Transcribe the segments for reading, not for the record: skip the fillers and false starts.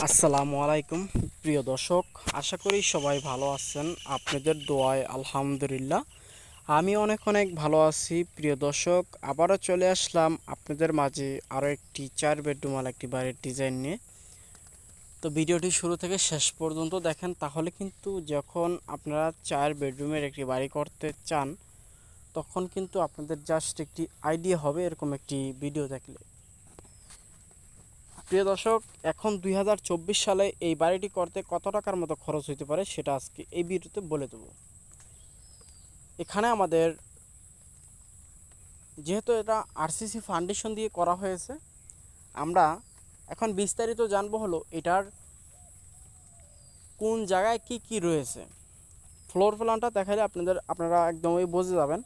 আসসালামু আলাইকুম প্রিয় দর্শক, আশা করি সবাই ভালো আছেন। আপনাদের দোয়ায় আলহামদুলিল্লাহ আমি অনেক অনেক ভালো আছি। প্রিয় দর্শক, আবারও চলে আসলাম আপনাদের মাঝে আরও একটি 4 বেডরুম একটি বাড়ির ডিজাইন নিয়ে। তো ভিডিওটি শুরু থেকে শেষ পর্যন্ত দেখেন, তাহলে কিন্তু যখন আপনারা 4 বেডরুমের একটি বাড়ি করতে চান তখন কিন্তু আপনাদের জাস্ট একটি আইডিয়া হবে এরকম একটি ভিডিও দেখলে। প্রিয় দর্শক, এখন 2024 সালে এই বাড়িটি করতে কত টাকার মতো খরচ হতে পারে সেটা আজকে এই ভিডিওতে বলে দেব। এখানে আমাদের যেহেতু এটা আরসিসি ফাউন্ডেশন দিয়ে করা হয়েছে, আমরা এখন বিস্তারিত জানবো হলো এটার কোন জায়গায় কি কি রয়েছে। ফ্লোর প্ল্যানটা দেখালে আপনারা একদমই বুঝে যাবেন।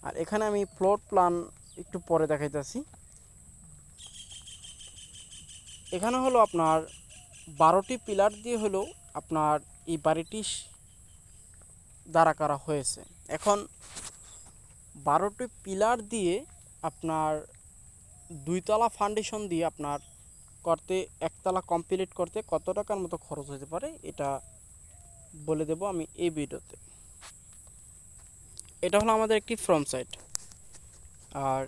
আর এখানে আমি ফ্লোর প্ল্যান একটু পরে দেখাইতেছি। এখানে হলো আপনার 12টি পিলার দিয়ে হলো আপনার এই বাড়িটি দাঁড়া করা হয়েছে। এখন 12টি পিলার দিয়ে আপনার 2তলা ফাউন্ডেশন দিয়ে আপনার করতে একতলা কমপ্লিট করতে কত টাকার মতো খরচ হতে পারে এটা বলে দেব আমি এই ভিডিওতে। এটা হলো আমাদের একটি ফ্রন্ট সাইড। আর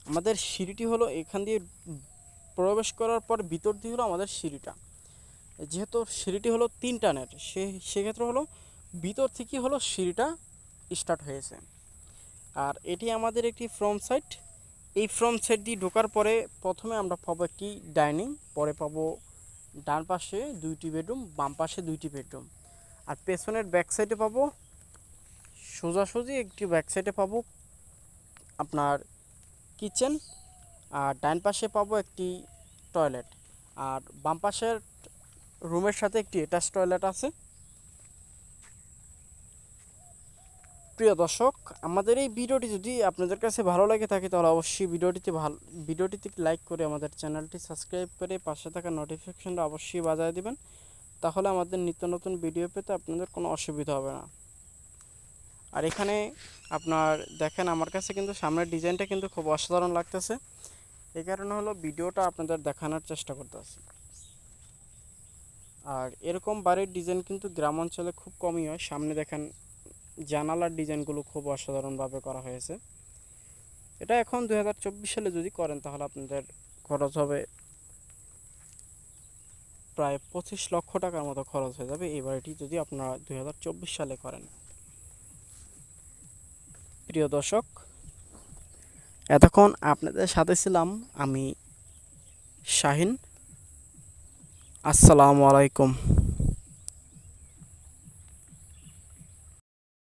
আমাদের সিঁড়িটি হলো এখান দিয়ে প্রবেশ করার পর ভিতর দিয়ে হলো আমাদের সিঁড়িটা। যেহেতু সিঁড়িটি হলো 3 টানের, সেক্ষেত্রে হলো ভিতর থেকে হলো সিঁড়িটা স্টার্ট হয়েছে। আর এটি আমাদের একটি ফ্রন্ট সাইড। এই ফ্রন্ট সাইড দিয়ে ঢোকার পরে প্রথমে আমরা পাবো একটি ডাইনিং, পরে পাবো ডান পাশে 2টি বেডরুম, বাম পাশে 2টি বেডরুম। আর পেছনের ব্যাক সাইডে পাবো সোজাসুজি একটি ব্যাক সাইডে পাবো আপনার কিচেন। আর ডান পাশে পাবো একটি টয়লেট। আর বাম পাশের রুমের সাথে একটি অ্যাটাচ টয়লেট আছে। প্রিয় দর্শক, আমাদের এই ভিডিওটি যদি আপনাদের কাছে ভালো লাগে থাকে তাহলে অবশ্যই ভিডিওটিতে লাইক করে আমাদের চ্যানেলটি সাবস্ক্রাইব করে পাশে থাকা নোটিফিকেশনটা অবশ্যই বাজায় দিবেন। তাহলে আমাদের নিত্য নতুন ভিডিও পেতে আপনাদের কোনো অসুবিধা হবে না। আর এখানে আপনার দেখেন, আমার কাছে কিন্তু সামনের ডিজাইনটা কিন্তু খুব অসাধারণ লাগতেছে। এই কারণে হলো ভিডিওটা আপনাদের দেখানোর চেষ্টা করতেছি। আর এরকম বাড়ির ডিজাইন কিন্তু গ্রাম অঞ্চলে খুব কমই হয়। সামনে দেখেন জানালার ডিজাইনগুলো খুব অসাধারণভাবে করা হয়েছে। এটা এখন 2024 সালে যদি করেন তাহলে আপনাদের খরচ হবে প্রায় 25 লক্ষ টাকার মতো খরচ হয়ে যাবে এই বাড়িটি যদি আপনারা 2024 সালে করেন। প্রিয় দর্শক, এতক্ষণ আপনাদের সাথে ছিলাম আমি শাহিন। আসসালামু আলাইকুম।